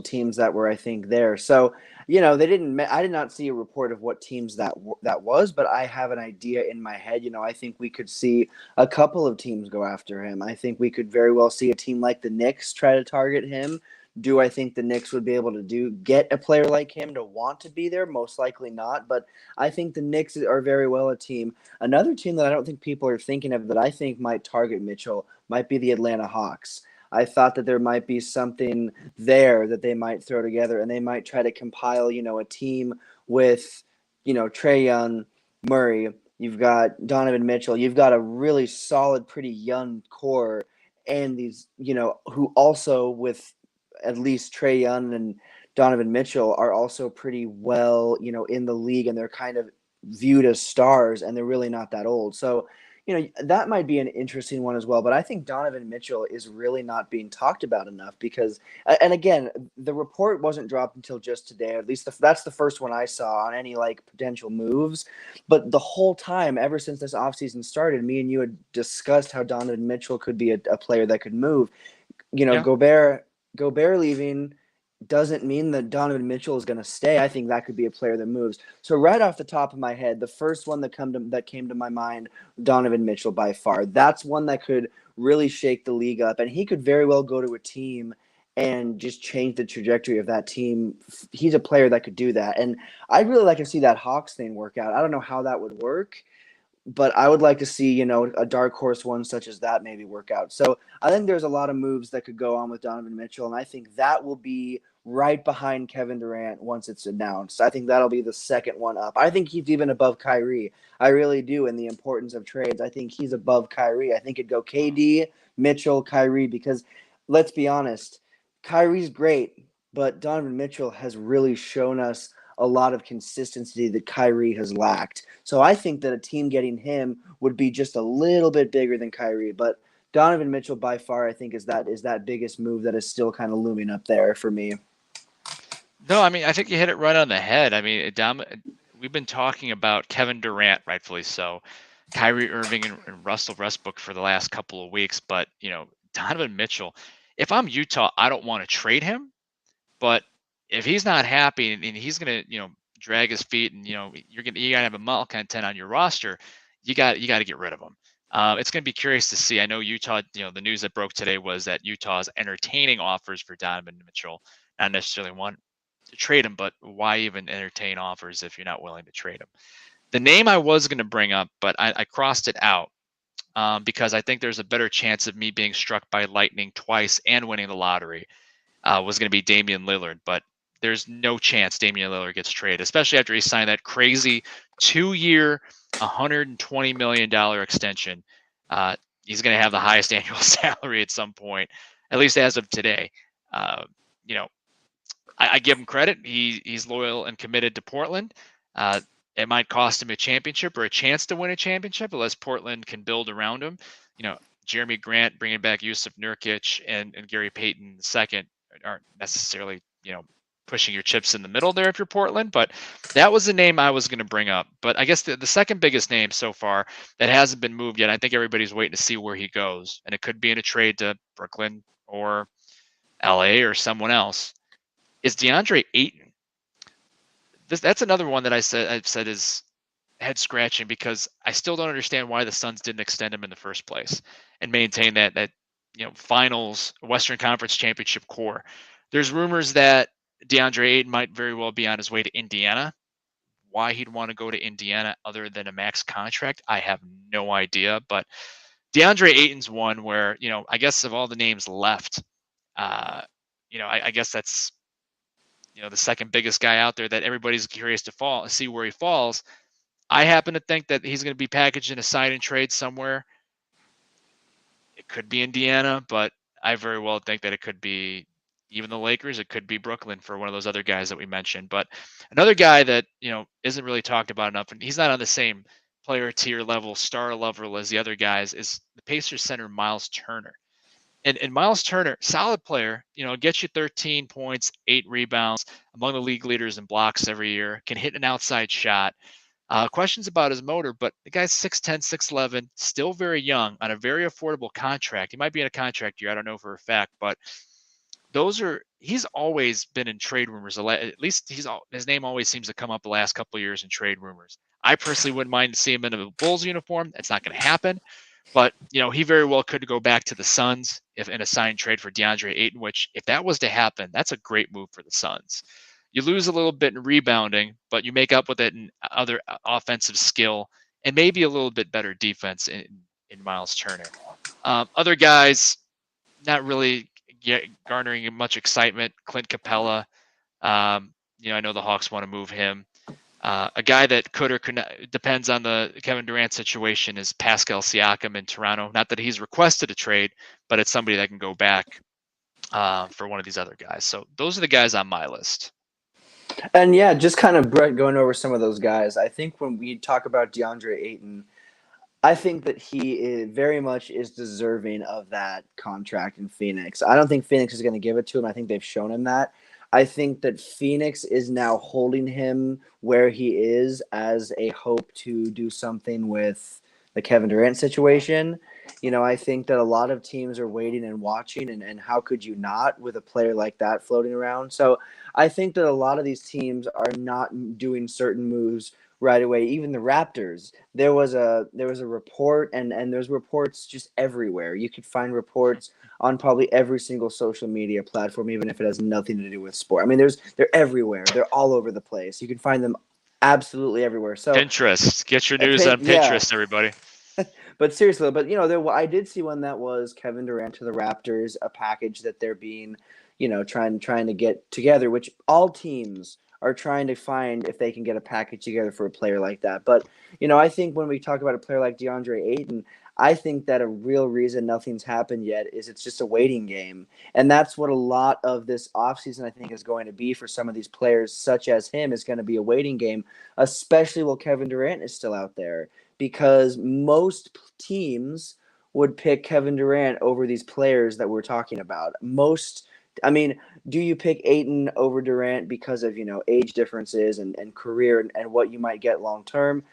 teams that were, I think, there. So, I did not see a report of what teams that was, but I have an idea in my head. I think we could see a couple of teams go after him. I think we could very well see a team like the Knicks try to target him. Do I think the Knicks would be able to get a player like him to want to be there? Most likely not, but I think the Knicks are very well a team. Another team that I don't think people are thinking of that I think might target Mitchell might be the Atlanta Hawks. I thought that there might be something there that they might throw together, and they might try to compile, a team with, Trae Young, Murray. You've got Donovan Mitchell. You've got a really solid, pretty young core, and these, who also with at least Trae Young and Donovan Mitchell are also pretty well, in the league, and they're kind of viewed as stars, and they're really not that old. So, that might be an interesting one as well. But I think Donovan Mitchell is really not being talked about enough because, and again, the report wasn't dropped until just today. At least that's the first one I saw on any potential moves. But the whole time, ever since this offseason started, me and you had discussed how Donovan Mitchell could be a player that could move. Yeah. Gobert leaving doesn't mean that Donovan Mitchell is going to stay. I think that could be a player that moves. So right off the top of my head, the first one that came to my mind, Donovan Mitchell by far. That's one that could really shake the league up, and he could very well go to a team and just change the trajectory of that team. He's a player that could do that, and I'd really like to see that Hawks thing work out. I don't know how that would work, but I would like to see, a dark horse one such as that maybe work out. So I think there's a lot of moves that could go on with Donovan Mitchell, and I think that will be right behind Kevin Durant once it's announced. I think that'll be the second one up. I think he's even above Kyrie. I really do in the importance of trades. I think he's above Kyrie. I think it'd go KD, Mitchell, Kyrie, because let's be honest, Kyrie's great, but Donovan Mitchell has really shown us a lot of consistency that Kyrie has lacked. So I think that a team getting him would be just a little bit bigger than Kyrie. But Donovan Mitchell by far, I think, is that biggest move that is still kind of looming up there for me. No, I mean, I think you hit it right on the head. I mean, we've been talking about Kevin Durant, rightfully so, Kyrie Irving and Russell Westbrook for the last couple of weeks. But, Donovan Mitchell, if I'm Utah, I don't want to trade him. But if he's not happy and he's going to, drag his feet and, you got to have a malcontent on your roster, you got to get rid of him. It's going to be curious to see. I know Utah, the news that broke today was that Utah is entertaining offers for Donovan Mitchell, not necessarily want to trade him, but why even entertain offers if you're not willing to trade him? The name I was going to bring up, but I crossed it out because I think there's a better chance of me being struck by lightning twice and winning the lottery was going to be Damian Lillard, but there's no chance Damian Lillard gets traded, especially after he signed that crazy 2-year, $120 million extension. He's going to have the highest annual salary at some point, at least as of today. I give him credit. He's loyal and committed to Portland. It might cost him a championship or a chance to win a championship unless Portland can build around him. Jeremy Grant bringing back Yusuf Nurkic and Gary Payton II aren't necessarily, pushing your chips in the middle there if you're Portland, but that was the name I was going to bring up. But I guess the second biggest name so far that hasn't been moved yet, I think everybody's waiting to see where he goes, and it could be in a trade to Brooklyn or LA or someone else, is Deandre Ayton. That's another one that I've said is head scratching because I still don't understand why the Suns didn't extend him in the first place and maintain that finals Western Conference championship core. There's rumors that Deandre Ayton might very well be on his way to Indiana. Why he'd want to go to Indiana other than a max contract, I have no idea. But DeAndre Ayton's one where, I guess of all the names left, I guess that's, the second biggest guy out there that everybody's curious to see where he falls. I happen to think that he's going to be packaged in a sign and trade somewhere. It could be Indiana, but I very well think that it could be even the Lakers. It could be Brooklyn for one of those other guys that we mentioned. But another guy that, isn't really talked about enough, and he's not on the same player tier level, star level as the other guys, is the Pacers center Miles Turner. And Miles Turner, solid player, gets you 13 points, 8 rebounds, among the league leaders in blocks every year, can hit an outside shot. Questions about his motor, but the guy's 6'10", 6'11", still very young on a very affordable contract. He might be in a contract year, I don't know for a fact, but he's always been in trade rumors. At least his name always seems to come up the last couple of years in trade rumors. I personally wouldn't mind to see him in a Bulls uniform. That's not going to happen. But, he very well could go back to the Suns if in a signed trade for DeAndre Ayton, which if that was to happen, that's a great move for the Suns. You lose a little bit in rebounding, but you make up with it in other offensive skill and maybe a little bit better defense in Miles Turner. Other guys not really garnering much excitement. Clint Capella, I know the Hawks want to move him. A guy that could or could not, depends on the Kevin Durant situation, is Pascal Siakam in Toronto. Not that he's requested a trade, but it's somebody that can go back for one of these other guys. So those are the guys on my list. And yeah, just kind of Brett going over some of those guys. I think when we talk about DeAndre Ayton, I think that he very much is deserving of that contract in Phoenix. I don't think Phoenix is going to give it to him. I think they've shown him that. I think that Phoenix is now holding him where he is as a hope to do something with the Kevin Durant situation. I think that a lot of teams are waiting and watching, and how could you not with a player like that floating around? So I think that a lot of these teams are not doing certain moves right away. Even the Raptors, there was a report, and there's reports just everywhere. You could find reports on probably every single social media platform, even if it has nothing to do with sport. I mean, they're everywhere. They're all over the place. You can find them absolutely everywhere. So Pinterest, get your news on Pinterest, everybody. But seriously, I did see one that was Kevin Durant to the Raptors, a package that they're being, trying to get together, which all teams are trying to find if they can get a package together for a player like that. But, I think when we talk about a player like DeAndre Ayton, I think that a real reason nothing's happened yet is it's just a waiting game. And that's what a lot of this offseason, I think, is going to be for some of these players, such as him, is going to be a waiting game, especially while Kevin Durant is still out there. Because most teams would pick Kevin Durant over these players that we're talking about. Do you pick Ayton over Durant because of, age differences and career and what you might get long term?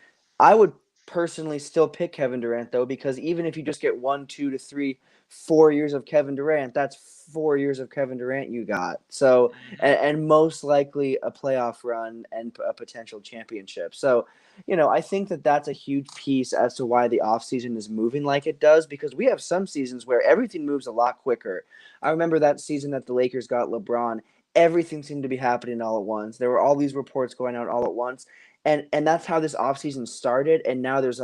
I would personally still pick Kevin Durant, though, because even if you just get 1, 2 to 3, 4 years of Kevin Durant, that's 4 years of Kevin Durant you got. So, and most likely a playoff run and a potential championship. So, I think that that's a huge piece as to why the offseason is moving like it does, because we have some seasons where everything moves a lot quicker. I remember that season that the Lakers got LeBron. Everything seemed to be happening all at once. There were all these reports going out all at once. And that's how this offseason started. And now there's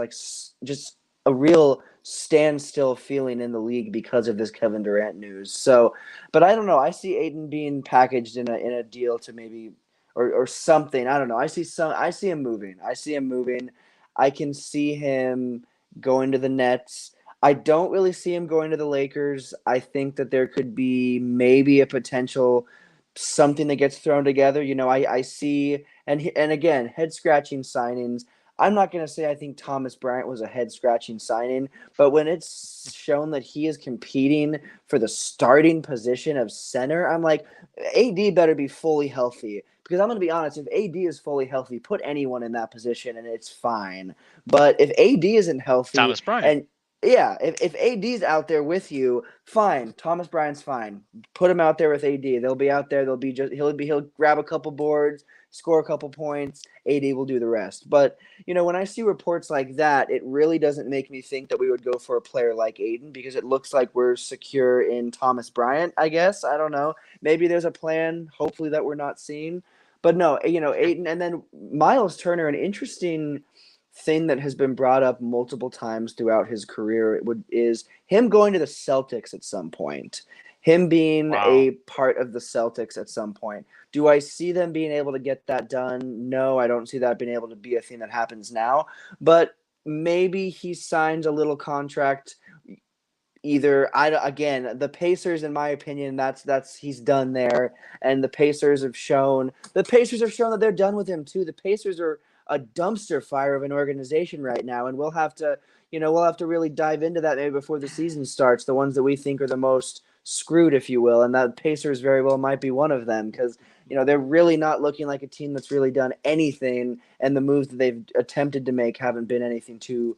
just a real standstill feeling in the league because of this Kevin Durant news. So, but I don't know. I see Ayton being packaged in a deal to maybe or something. I don't know. I see him moving. I can see him going to the Nets. I don't really see him going to the Lakers. I think that there could be maybe a potential something that gets thrown together. I see, and again, head-scratching signings. I'm not going to say I think Thomas Bryant was a head-scratching signing, but when it's shown that he is competing for the starting position of center, I'm like, AD better be fully healthy. Because I'm going to be honest, if AD is fully healthy, put anyone in that position and it's fine. But if AD isn't healthy, Thomas Bryant. and yeah, if AD's out there with you, fine. Thomas Bryant's fine. Put him out there with AD. They'll be out there. He'll grab a couple boards, score a couple points. AD will do the rest. But when I see reports like that, it really doesn't make me think that we would go for a player like Ayton, because it looks like we're secure in Thomas Bryant. I guess, I don't know. Maybe there's a plan, hopefully, that we're not seeing. But no, Ayton, and then Miles Turner, an interesting thing that has been brought up multiple times throughout his career is him going to the Celtics at some point, him being a part of the Celtics at some point. Do I see them being able to get that done? No, I don't see that being able to be a thing that happens now, but maybe he signs a little contract. Again, the Pacers, in my opinion, that's he's done there, and the Pacers have shown that they're done with him too. The Pacers are a dumpster fire of an organization right now, and we'll have to really dive into that maybe before the season starts. The ones that we think are the most screwed, if you will, and that Pacers very well might be one of them, because they're really not looking like a team that's really done anything, and the moves that they've attempted to make haven't been anything too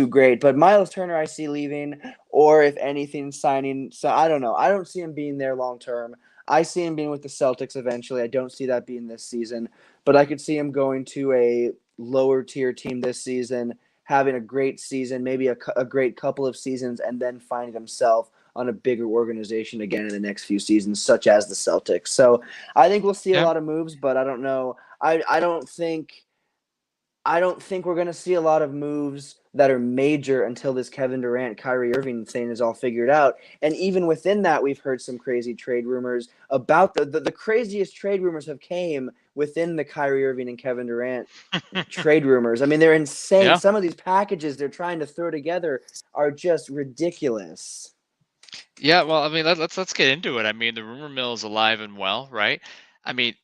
great. But Miles Turner, I see leaving, or if anything, signing. So I don't know. I don't see him being there long term. I see him being with the Celtics eventually. I don't see that being this season, but I could see him going to a lower tier team this season, having a great season, maybe a great couple of seasons, and then finding himself on a bigger organization again in the next few seasons, such as the Celtics. So I think we'll see a lot of moves, but I don't know. I don't think we're going to see a lot of moves that are major until this Kevin Durant, Kyrie Irving thing is all figured out. And even within that, we've heard some crazy trade rumors about the craziest trade rumors have came within the Kyrie Irving and Kevin Durant trade rumors. I mean, they're insane. Yeah. Some of these packages they're trying to throw together are just ridiculous. Yeah, well, I mean, let's get into it. I mean, the rumor mill is alive and well, right? I mean,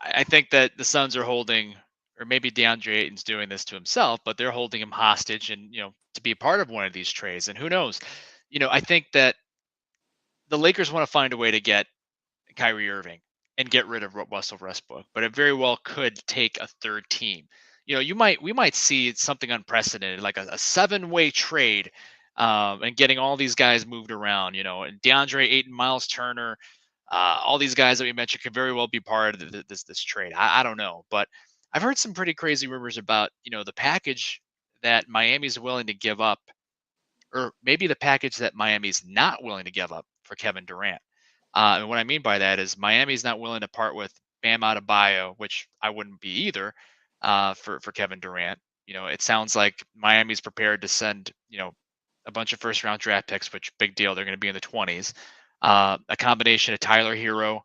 I think that the Suns are holding, or maybe DeAndre Ayton's doing this to himself, but they're holding him hostage, and to be a part of one of these trades. And who knows? I think that the Lakers want to find a way to get Kyrie Irving and get rid of Russell Westbrook, but it very well could take a third team. We might see something unprecedented, like a 7-way trade, and getting all these guys moved around. And DeAndre Ayton, Miles Turner, all these guys that we mentioned could very well be part of this trade. I don't know, but I've heard some pretty crazy rumors about the package that Miami's willing to give up, or maybe the package that Miami's not willing to give up for Kevin Durant. And what I mean by that is Miami's not willing to part with Bam Adebayo, which I wouldn't be either, for Kevin Durant. It sounds like Miami's prepared to send a bunch of first-round draft picks, which big deal. They're going to be in the 20s. A combination of Tyler Hero,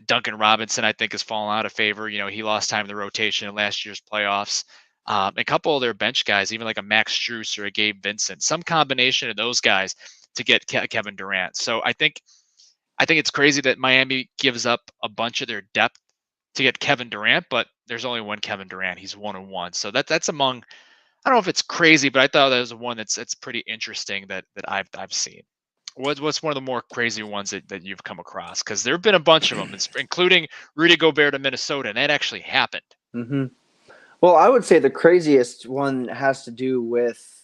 Duncan Robinson, I think, has fallen out of favor. He lost time in the rotation in last year's playoffs. A couple of their bench guys, even like a Max Strus or a Gabe Vincent, some combination of those guys to get Kevin Durant. So I think it's crazy that Miami gives up a bunch of their depth to get Kevin Durant, but there's only one Kevin Durant. He's 1-1. So that's among, I don't know if it's crazy, but I thought that was one that's pretty interesting that I've seen. What's one of the more crazy ones that you've come across? Because there have been a bunch of them, including Rudy Gobert to Minnesota, and that actually happened. Mm-hmm. Well, I would say the craziest one has to do with,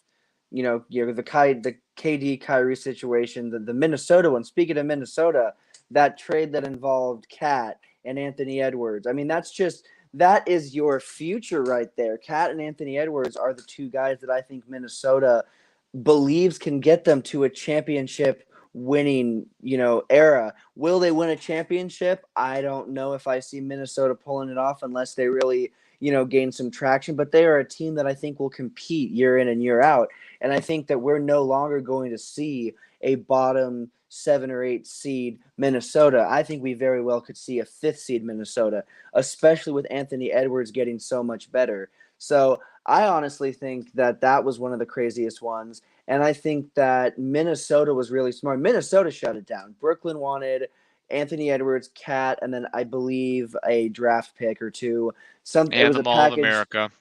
the KD Kyrie situation, the Minnesota one. Speaking of Minnesota, that trade that involved Cat and Anthony Edwards. I mean, that is your future right there. Cat and Anthony Edwards are the two guys that I think Minnesota believes can get them to a championship winning, era. Will they win a championship? I don't know if I see Minnesota pulling it off unless they really, gain some traction, but they are a team that I think will compete year in and year out. And I think that we're no longer going to see a bottom 7 or 8 seed Minnesota. I think we very well could see a 5th seed Minnesota, especially with Anthony Edwards getting so much better. So I honestly think that was one of the craziest ones. And I think that Minnesota was really smart. Minnesota shut it down. Brooklyn wanted, Anthony Edwards, Cat, and then I believe a draft pick or two. It And was the a Mall of package. America.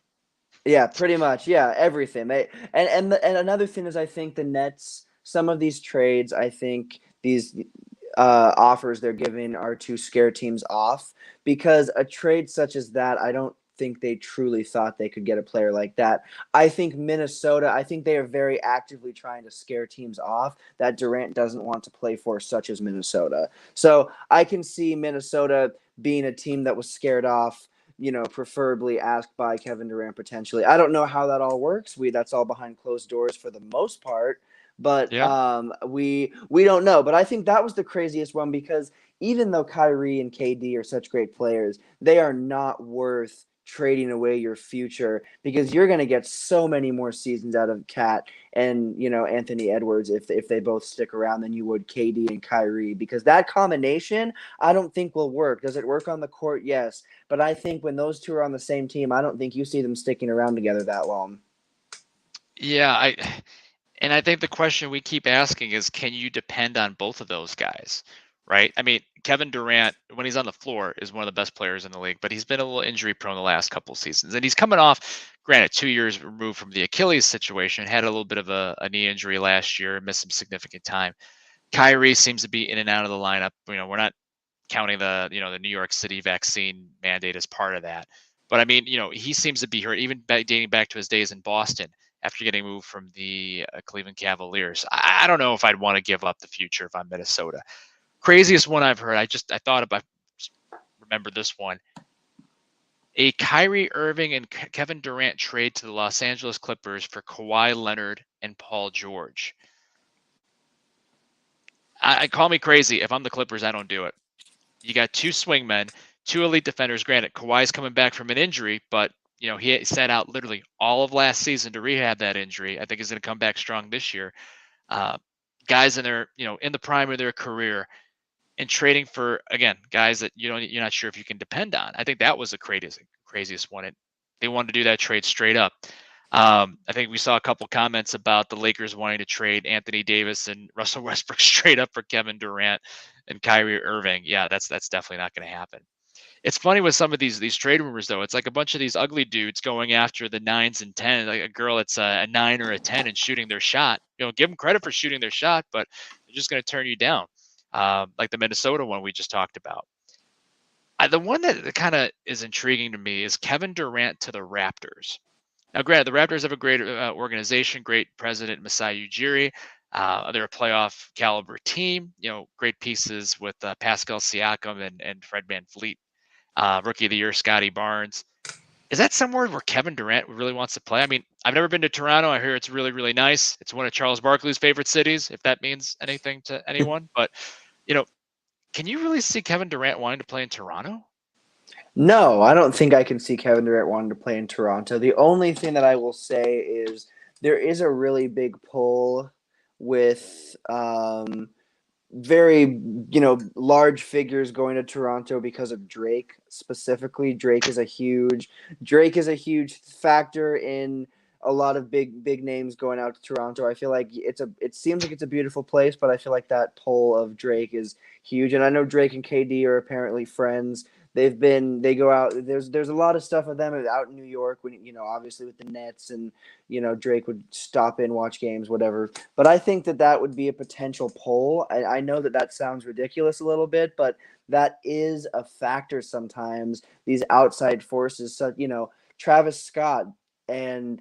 Yeah, pretty much. Yeah, everything. And another thing is, I think the Nets, some of these trades, I think these offers they're giving are to scare teams off, because a trade such as that, I don't think they truly thought they could get a player like that. I think Minnesota, I think they are very actively trying to scare teams off that Durant doesn't want to play for, such as Minnesota. So I can see Minnesota being a team that was scared off, preferably asked by Kevin Durant potentially. I don't know how that all works. That's all behind closed doors for the most part, but Yeah. we don't know. But I think that was the craziest one, because even though Kyrie and KD are such great players, they are not worth trading away your future, because you're going to get so many more seasons out of Cat and Anthony Edwards if they both stick around than you would KD and Kyrie, because that combination I don't think will work. Does it work on the court? Yes. But I think when those two are on the same team, I don't think you see them sticking around together that long. Yeah, and I think the question we keep asking is, can you depend on both of those guys, right? I mean, Kevin Durant, when he's on the floor, is one of the best players in the league, but he's been a little injury prone the last couple seasons. And he's coming off, granted, 2 years removed from the Achilles situation, had a little bit of a knee injury last year, missed some significant time. Kyrie seems to be in and out of the lineup. We're not counting the New York City vaccine mandate as part of that. But I mean, he seems to be hurt, even dating back to his days in Boston after getting moved from the Cleveland Cavaliers. I don't know if I'd want to give up the future if I'm Minnesota. Craziest one I've heard. I thought about, remember this one. A Kyrie Irving and Kevin Durant trade to the Los Angeles Clippers for Kawhi Leonard and Paul George. I call me crazy. If I'm the Clippers, I don't do it. You got two swingmen, two elite defenders. Granted, Kawhi's coming back from an injury, but he sat out literally all of last season to rehab that injury. I think he's going to come back strong this year. Guys in their, in the prime of their career, and trading for, again, guys that you're not sure if you can depend on. I think that was the craziest one. They wanted to do that trade straight up. I think we saw a couple comments about the Lakers wanting to trade Anthony Davis and Russell Westbrook straight up for Kevin Durant and Kyrie Irving. Yeah, that's definitely not going to happen. It's funny with some of these trade rumors, though. It's like a bunch of these ugly dudes going after the 9s and 10s, like a girl that's a 9 or a 10 and shooting their shot. Give them credit for shooting their shot, but they're just going to turn you down, like the Minnesota one we just talked about. The one that kind of is intriguing to me is Kevin Durant to the Raptors. Now, granted, the Raptors have a great organization, great president, Masai Ujiri. They're a playoff caliber team. Great pieces with Pascal Siakam and Fred VanVleet. Rookie of the year, Scotty Barnes. Is that somewhere where Kevin Durant really wants to play? I mean, I've never been to Toronto. I hear it's really, really nice. It's one of Charles Barkley's favorite cities, if that means anything to anyone. But, can you really see Kevin Durant wanting to play in Toronto? No, I don't think I can see Kevin Durant wanting to play in Toronto. The only thing that I will say is there is a really big pull with very, large figures going to Toronto because of Drake specifically. Drake is a huge factor in a lot of big names going out to Toronto. I feel like it seems like it's a beautiful place, but I feel like that pull of Drake is huge. And I know Drake and KD are apparently friends. They go out. There's a lot of stuff with them out in New York when, obviously with the Nets, and, Drake would stop in, watch games, whatever. But I think that would be a potential pull. I know that sounds ridiculous a little bit, but that is a factor sometimes. These outside forces, so, Travis Scott and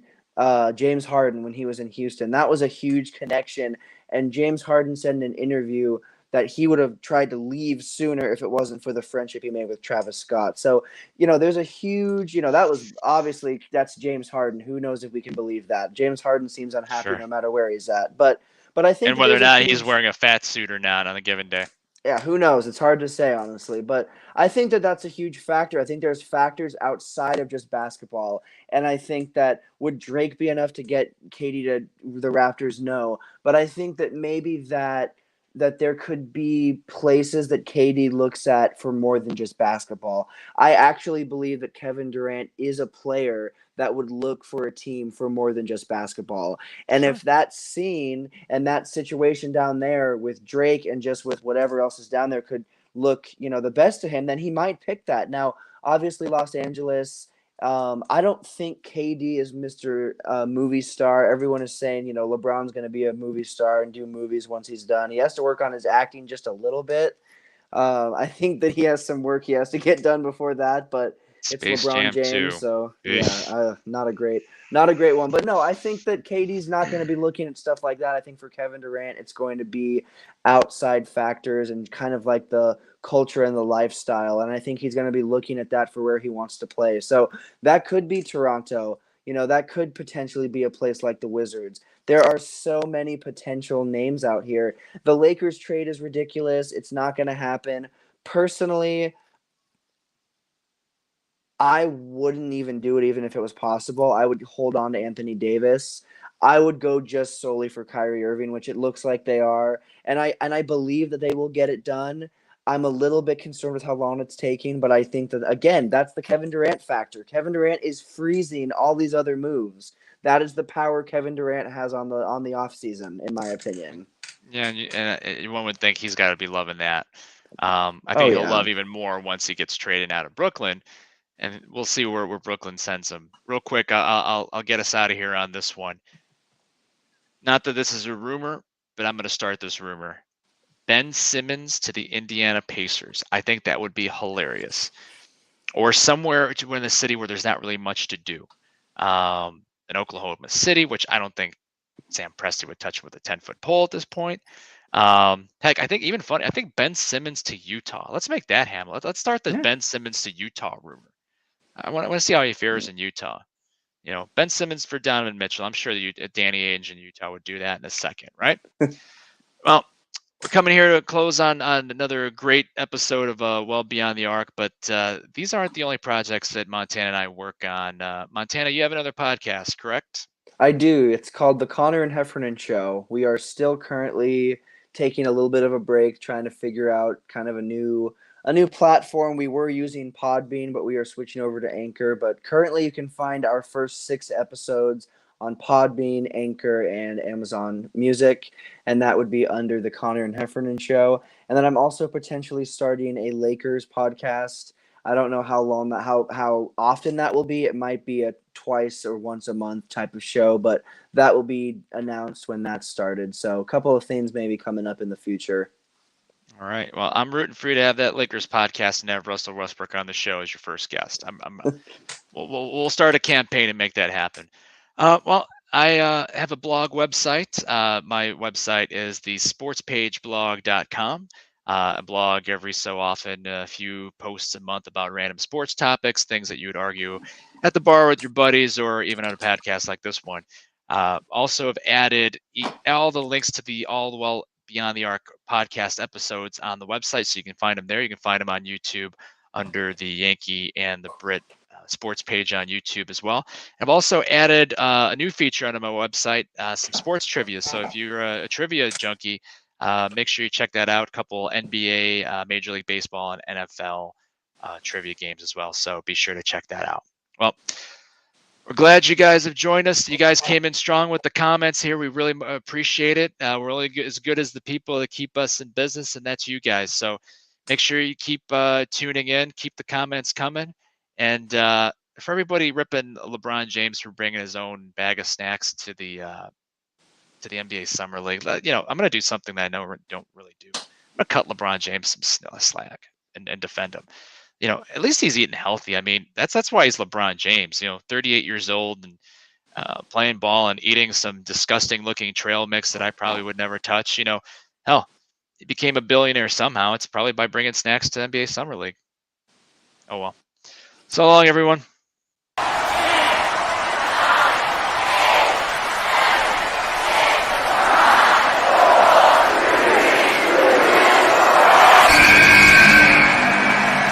James Harden when he was in Houston, that was a huge connection. And James Harden said in an interview that he would have tried to leave sooner if it wasn't for the friendship he made with Travis Scott. So, there's a huge, that was obviously, that's James Harden. Who knows if we can believe that? James Harden seems unhappy Sure. No matter where he's at. But I think, and whether or not he's wearing a fat suit or not on a given day. Yeah, who knows? It's hard to say, honestly. But I think that's a huge factor. I think there's factors outside of just basketball. And I think that would Drake be enough to get KD to the Raptors? No. But I think that maybe that that there could be places that KD looks at for more than just basketball. I actually believe that Kevin Durant is a player that would look for a team for more than just basketball. And if that's seen and that situation down there with Drake and just with whatever else is down there could look, the best to him, then he might pick that. Now, obviously, Los Angeles. I don't think KD is Mr. Movie star. Everyone is saying, LeBron's going to be a movie star and do movies once he's done. He has to work on his acting just a little bit. I think that he has some work he has to get done before that, but Space it's LeBron Jam James, 2. so Eesh. yeah, not a great one. But no, I think that KD's not going to be looking at stuff like that. I think for Kevin Durant, it's going to be outside factors and kind of like the culture and the lifestyle, and I think he's going to be looking at that for where he wants to play. So that could be Toronto. That could potentially be a place like the Wizards. There are so many potential names out here. The Lakers trade is ridiculous. It's not going to happen. Personally, I wouldn't even do it even if it was possible. I would hold on to Anthony Davis. I would go just solely for Kyrie Irving, which it looks like they are. And I believe that they will get it done. I'm a little bit concerned with how long it's taking, but I think that, again, that's the Kevin Durant factor. Kevin Durant is freezing all these other moves. That is the power Kevin Durant has on the offseason, in my opinion. Yeah, and one would think he's got to be loving that. I think he'll love even more once he gets traded out of Brooklyn, and we'll see where Brooklyn sends him. Real quick, I'll get us out of here on this one. Not that this is a rumor, but I'm going to start this rumor. Ben Simmons to the Indiana Pacers. I think that would be hilarious. Or somewhere in the city where there's not really much to do. In Oklahoma City, which I don't think Sam Presti would touch with a 10-foot pole at this point. Heck, I think even funny. I think Ben Simmons to Utah. Let's make that happen. Let's start the Ben Simmons to Utah rumor. I want to see how he fares in Utah. Ben Simmons for Donovan Mitchell. I'm sure that Danny Ainge in Utah would do that in a second, right? Well, we're coming here to close on another great episode of Well Beyond the Arc, but these aren't the only projects that Montana and I work on. Montana, you have another podcast, correct? I do. It's called The Connor and Heffernan Show. We are still currently taking a little bit of a break, trying to figure out kind of a new platform. We were using Podbean, but we are switching over to Anchor. But currently you can find our first 6 episodes on Podbean, Anchor, and Amazon Music, and that would be under The Connor and Heffernan Show. And then I'm also potentially starting a Lakers podcast. I don't know how often that will be. It might be a twice or once a month type of show, but that will be announced when that's started. So a couple of things maybe coming up in the future. All right. Well, I'm rooting for you to have that Lakers podcast and have Russell Westbrook on the show as your first guest. We'll start a campaign and make that happen. Well, I have a blog website. My website is the sportspageblog.com. I blog every so often, a few posts a month about random sports topics, things that you would argue at the bar with your buddies or even on a podcast like this one. Also have added all the links to the All the Well Beyond the Arc podcast episodes on the website, so you can find them there. You can find them on YouTube under the Yankee and the Brit sports page on YouTube as well. I've also added a new feature on my website, some sports trivia. So if you're a trivia junkie, make sure you check that out. A couple NBA, Major League Baseball, and NFL trivia games as well. So be sure to check that out. Well, we're glad you guys have joined us. You guys came in strong with the comments here. We really appreciate it. We're only as good as the people that keep us in business, and that's you guys. So make sure you keep tuning in, keep the comments coming. And for everybody ripping LeBron James for bringing his own bag of snacks to the NBA Summer League, I'm going to do something that I know don't really do. I'm going to cut LeBron James some slack and defend him. At least he's eating healthy. I mean, that's why he's LeBron James. 38 years old and playing ball and eating some disgusting looking trail mix that I probably would never touch. Hell, he became a billionaire somehow. It's probably by bringing snacks to NBA Summer League. Oh well. So long, everyone.